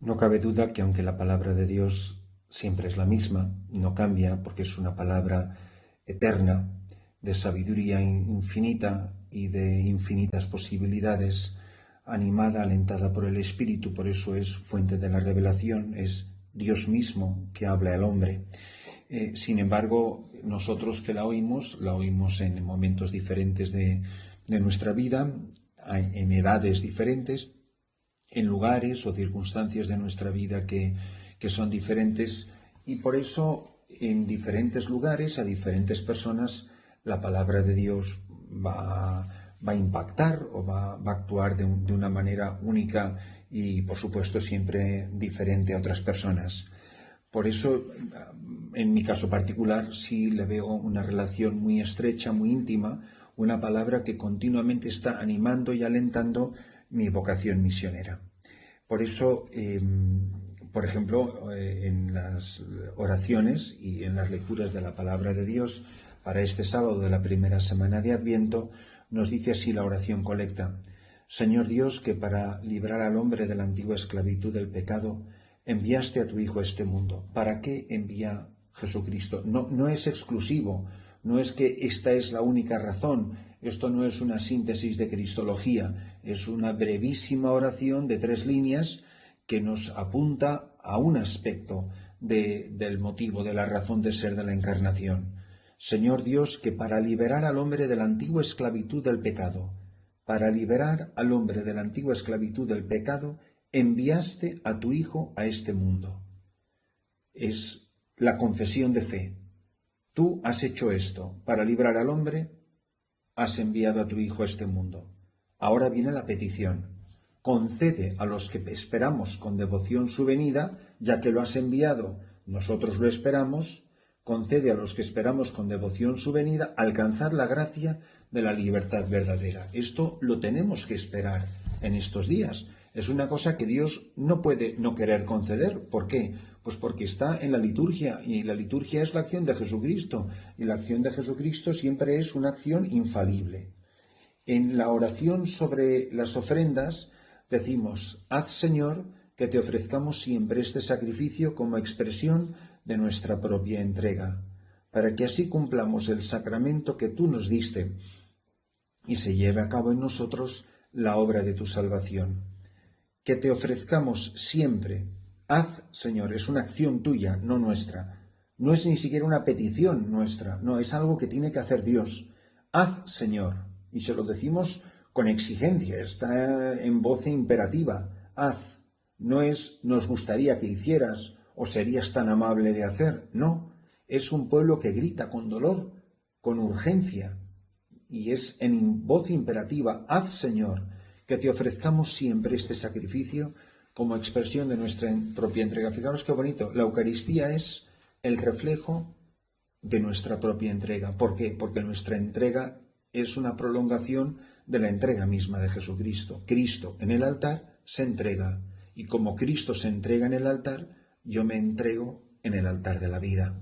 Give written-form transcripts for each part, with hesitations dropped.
No cabe duda que aunque la palabra de Dios siempre es la misma, no cambia porque es una palabra eterna, de sabiduría infinita y de infinitas posibilidades, animada, alentada por el Espíritu, por eso es fuente de la revelación, es Dios mismo que habla al hombre. Sin embargo, nosotros que la oímos en momentos diferentes de nuestra vida, en edades diferentes, en lugares o circunstancias de nuestra vida que son diferentes, y por eso en diferentes lugares, a diferentes personas, la palabra de Dios va a impactar o va a actuar de una manera única y, por supuesto, siempre diferente a otras personas. Por eso, en mi caso particular, sí le veo una relación muy estrecha, muy íntima, una palabra que continuamente está animando y alentando mi vocación misionera. Por eso, por ejemplo, en las oraciones y en las lecturas de la palabra de Dios para este sábado de la primera semana de Adviento, nos dice así la oración colecta: Señor Dios, que para librar al hombre de la antigua esclavitud del pecado, enviaste a tu Hijo a este mundo. ¿Para qué envía Jesucristo? No es exclusivo, no es que esta es la única razón, esto no es una síntesis de cristología, es una brevísima oración de 3 líneas que nos apunta a un aspecto del motivo, de la razón de ser de la encarnación. Señor Dios, que para liberar al hombre de la antigua esclavitud del pecado, para liberar al hombre de la antigua esclavitud del pecado, enviaste a tu Hijo a este mundo. Es la confesión de fe. Tú has hecho esto para librar al hombre, has enviado a tu Hijo a este mundo. Ahora viene la petición. Concede a los que esperamos con devoción su venida, ya que lo has enviado, nosotros lo esperamos, concede a los que esperamos con devoción su venida alcanzar la gracia de la libertad verdadera. Esto lo tenemos que esperar en estos días. Es una cosa que Dios no puede no querer conceder. ¿Por qué? Pues porque está en la liturgia, y la liturgia es la acción de Jesucristo, y la acción de Jesucristo siempre es una acción infalible. En la oración sobre las ofrendas decimos: haz, Señor, que te ofrezcamos siempre este sacrificio como expresión de nuestra propia entrega, para que así cumplamos el sacramento que tú nos diste y se lleve a cabo en nosotros la obra de tu salvación. Que te ofrezcamos siempre. Haz, Señor, es una acción tuya, no nuestra. No es ni siquiera una petición nuestra, no, es algo que tiene que hacer Dios. Haz, Señor, y se lo decimos con exigencia, está en voz imperativa. Haz, no es nos gustaría que hicieras o serías tan amable de hacer, no, es un pueblo que grita con dolor, con urgencia, y es en voz imperativa: haz, Señor, que te ofrezcamos siempre este sacrificio como expresión de nuestra propia entrega. Fijaros qué bonito, la Eucaristía es el reflejo de nuestra propia entrega. ¿Por qué? Porque nuestra entrega es una prolongación de la entrega misma de Jesucristo. Cristo en el altar se entrega, y como Cristo se entrega en el altar, yo me entrego en el altar de la vida,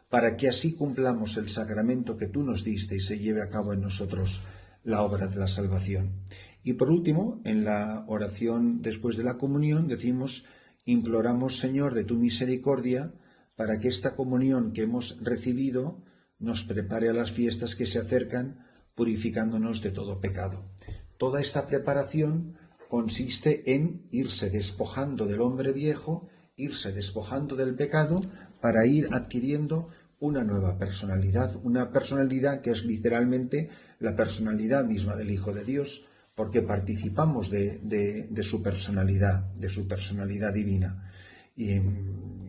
para que así cumplamos el sacramento que tú nos diste y se lleve a cabo en nosotros la obra de la salvación. Y por último, en la oración después de la comunión decimos: imploramos, Señor, de tu misericordia, para que esta comunión que hemos recibido nos prepare a las fiestas que se acercan, purificándonos de todo pecado. Toda esta preparación consiste en irse despojando del hombre viejo, irse despojando del pecado, para ir adquiriendo una nueva personalidad, una personalidad que es literalmente la personalidad misma del Hijo de Dios, porque participamos de su personalidad divina, y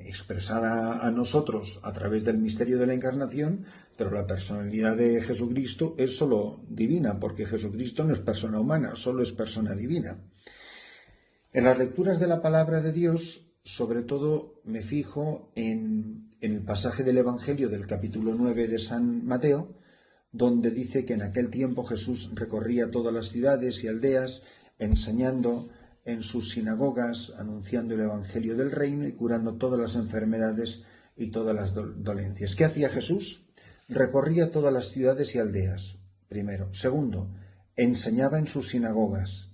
expresada a nosotros a través del misterio de la encarnación. Pero la personalidad de Jesucristo es solo divina, porque Jesucristo no es persona humana, solo es persona divina. En las lecturas de la palabra de Dios, sobre todo me fijo en el pasaje del Evangelio del capítulo 9 de San Mateo, donde dice que en aquel tiempo Jesús recorría todas las ciudades y aldeas, enseñando en sus sinagogas, anunciando el Evangelio del reino y curando todas las enfermedades y todas las dolencias. ¿Qué hacía Jesús? Recorría todas las ciudades y aldeas, primero. Segundo, enseñaba en sus sinagogas.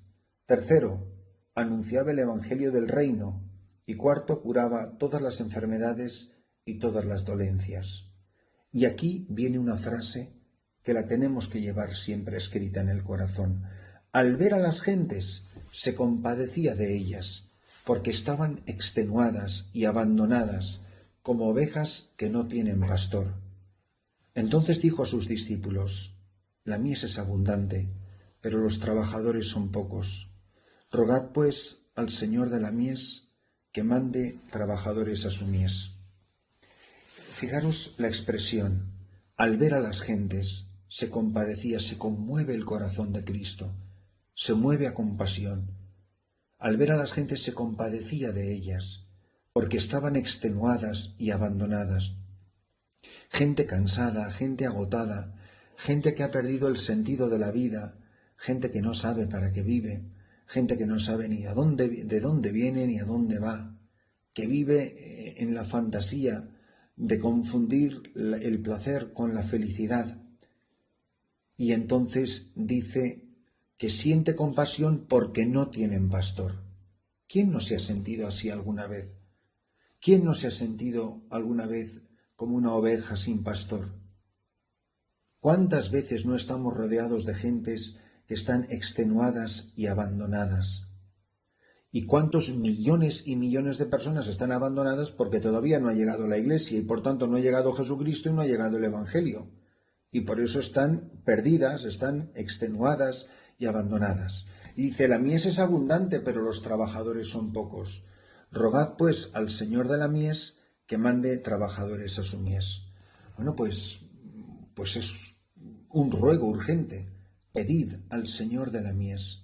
Tercero, anunciaba el Evangelio del reino. y cuarto, curaba todas las enfermedades y todas las dolencias. Y aquí viene una frase que la tenemos que llevar siempre escrita en el corazón. Al ver a las gentes, se compadecía de ellas, porque estaban extenuadas y abandonadas, como ovejas que no tienen pastor. Entonces dijo a sus discípulos: la mies es abundante, pero los trabajadores son pocos. Rogad, pues, al Señor de la mies que mande trabajadores a su mies. Fijaros la expresión: al ver a las gentes, se compadecía, se conmueve el corazón de Cristo, se mueve a compasión. Al ver a las gentes se compadecía de ellas, porque estaban extenuadas y abandonadas. Gente cansada, gente agotada, gente que ha perdido el sentido de la vida, gente que no sabe para qué vive, gente que no sabe ni de dónde viene ni a dónde va, que vive en la fantasía de confundir el placer con la felicidad. Y entonces dice que siente compasión porque no tienen pastor. ¿Quién no se ha sentido así alguna vez? ¿Quién no se ha sentido alguna vez como una oveja sin pastor? ¿Cuántas veces no estamos rodeados de gentes que están extenuadas y abandonadas? ¿Y cuántos millones y millones de personas están abandonadas porque todavía no ha llegado la Iglesia y por tanto no ha llegado Jesucristo y no ha llegado el Evangelio? Y por eso están perdidas, están extenuadas y abandonadas. Y dice: la mies es abundante, pero los trabajadores son pocos. Rogad, pues, al Señor de la mies que mande trabajadores a su mies. Bueno, pues es un ruego urgente. Pedid al Señor de la mies,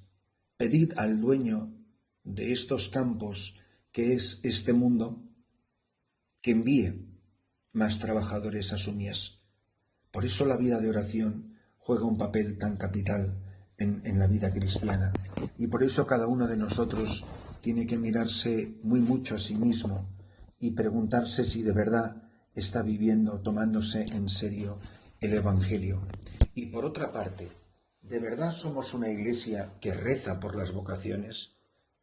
pedid al dueño de estos campos, que es este mundo, que envíe más trabajadores a su mies. Por eso la vida de oración juega un papel tan capital en la vida cristiana. Y por eso cada uno de nosotros tiene que mirarse muy mucho a sí mismo y preguntarse si de verdad está viviendo, tomándose en serio el Evangelio. Y por otra parte, ¿de verdad somos una iglesia que reza por las vocaciones,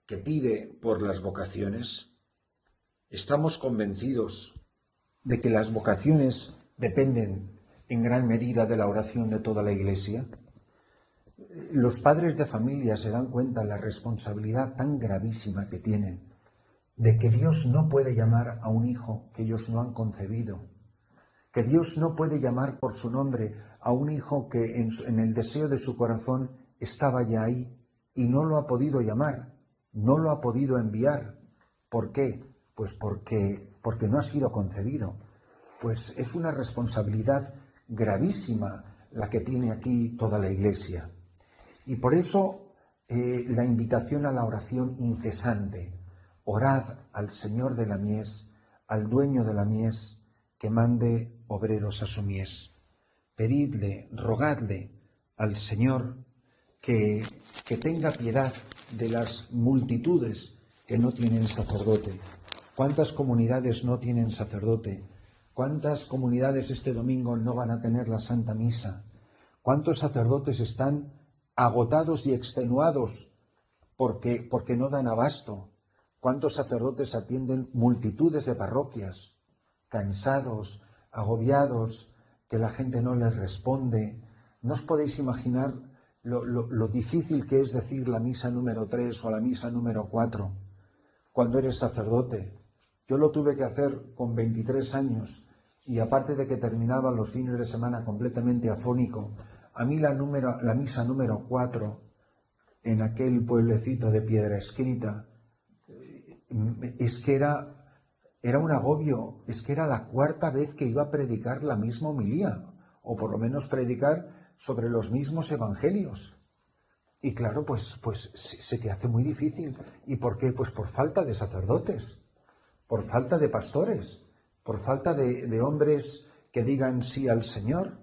que pide por las vocaciones? ¿Estamos convencidos de que las vocaciones dependen en gran medida de la oración de toda la Iglesia? Los padres de familia se dan cuenta de la responsabilidad tan gravísima que tienen, de que Dios no puede llamar a un hijo que ellos no han concebido, que Dios no puede llamar por su nombre a un hijo que en el deseo de su corazón estaba ya ahí y no lo ha podido llamar, no lo ha podido enviar. ¿Por qué? Pues porque no ha sido concebido. Pues es una responsabilidad gravísima la que tiene aquí toda la Iglesia. Y por eso la invitación a la oración incesante: orad al Señor de la mies, al dueño de la mies, que mande obreros a su mies. Pedidle, rogadle al Señor que tenga piedad de las multitudes que no tienen sacerdote. ¿Cuántas comunidades no tienen sacerdote? ¿Cuántas comunidades este domingo no van a tener la Santa Misa? ¿Cuántos sacerdotes están agotados y extenuados porque no dan abasto? ¿Cuántos sacerdotes atienden multitudes de parroquias, cansados, agobiados, que la gente no les responde? ¿No os podéis imaginar lo difícil que es decir la misa número 3 o la misa número 4 cuando eres sacerdote? Yo lo tuve que hacer con 23 años y aparte de que terminaba los fines de semana completamente afónico, a mí la misa número 4 en aquel pueblecito de Piedra Escrita es que era un agobio, es que era la cuarta vez que iba a predicar la misma homilía, o por lo menos predicar sobre los mismos evangelios. Y claro, pues se te hace muy difícil. ¿Y por qué? Pues por falta de sacerdotes, por falta de pastores, por falta de hombres que digan sí al Señor,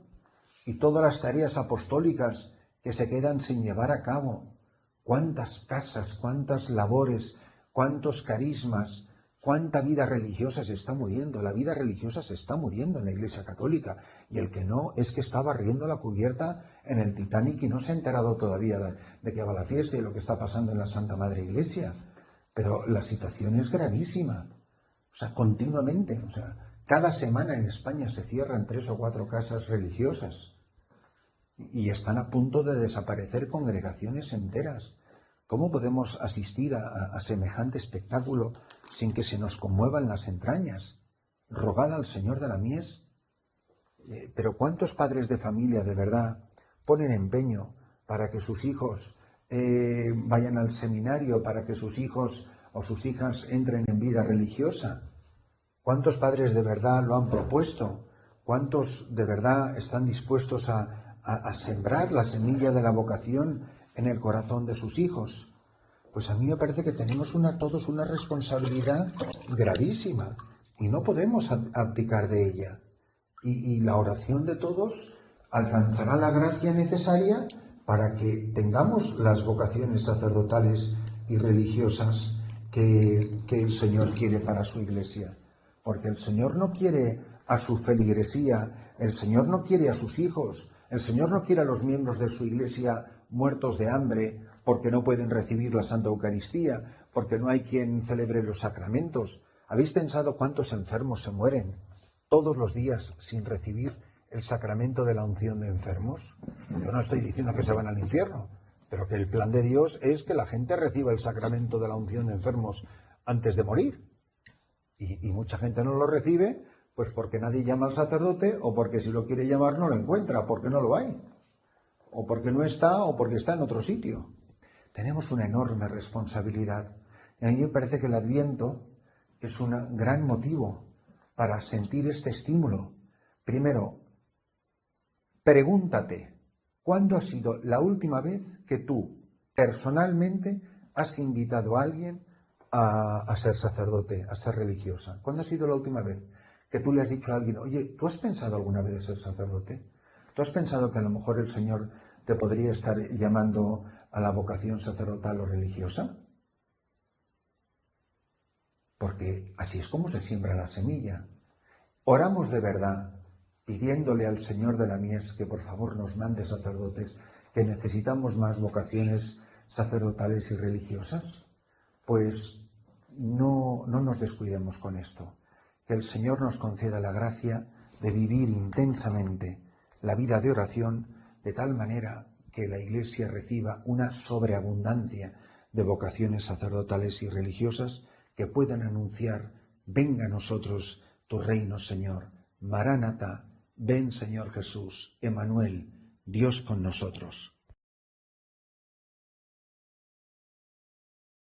y todas las tareas apostólicas que se quedan sin llevar a cabo. ¿Cuántas casas, cuántas labores, cuántos carismas, cuánta vida religiosa se está muriendo? La vida religiosa se está muriendo en la Iglesia Católica, y el que no es que está barriendo la cubierta en el Titanic y no se ha enterado todavía de que va la fiesta y lo que está pasando en la Santa Madre Iglesia. pero la situación es gravísima. O sea, continuamente, o sea, cada semana en España se cierran 3 o 4 casas religiosas y están a punto de desaparecer congregaciones enteras. ¿Cómo podemos asistir a semejante espectáculo sin que se nos conmuevan las entrañas? Rogad al Señor de la mies. Pero ¿cuántos padres de familia de verdad ponen empeño para que sus hijos vayan al seminario, para que sus hijos o sus hijas entren en vida religiosa? ¿Cuántos padres de verdad lo han propuesto? ¿Cuántos de verdad están dispuestos a sembrar la semilla de la vocación en el corazón de sus hijos? Pues a mí me parece que tenemos todos una responsabilidad gravísima y no podemos abdicar de ella. Y la oración de todos alcanzará la gracia necesaria para que tengamos las vocaciones sacerdotales y religiosas que el Señor quiere para su Iglesia. Porque el Señor no quiere a su feligresía, el Señor no quiere a sus hijos, el Señor no quiere a los miembros de su Iglesia muertos de hambre porque no pueden recibir la Santa Eucaristía, porque no hay quien celebre los sacramentos. ¿Habéis pensado cuántos enfermos se mueren todos los días sin recibir el sacramento de la unción de enfermos? Yo no estoy diciendo que se van al infierno, pero que el plan de Dios es que la gente reciba el sacramento de la unción de enfermos antes de morir. Y mucha gente no lo recibe, pues porque nadie llama al sacerdote, o porque si lo quiere llamar no lo encuentra, porque no lo hay, o porque no está, o porque está en otro sitio. Tenemos una enorme responsabilidad. Y a mí me parece que el Adviento es un gran motivo para sentir este estímulo. Primero, pregúntate, ¿cuándo ha sido la última vez que tú, personalmente, has invitado a alguien a ser sacerdote, a ser religiosa? ¿Cuándo ha sido la última vez que tú le has dicho a alguien, oye, ¿tú has pensado alguna vez en ser sacerdote? ¿Tú has pensado que a lo mejor el Señor te podría estar llamando a la vocación sacerdotal o religiosa? Porque así es como se siembra la semilla. Oramos de verdad, pidiéndole al Señor de la mies que por favor nos mande sacerdotes, que necesitamos más vocaciones sacerdotales y religiosas. Pues no nos descuidemos con esto. Que el Señor nos conceda la gracia de vivir intensamente la vida de oración de tal manera que la Iglesia reciba una sobreabundancia de vocaciones sacerdotales y religiosas que puedan anunciar: venga a nosotros tu reino, Señor. Maránata, ven, Señor Jesús. Emmanuel, Dios con nosotros.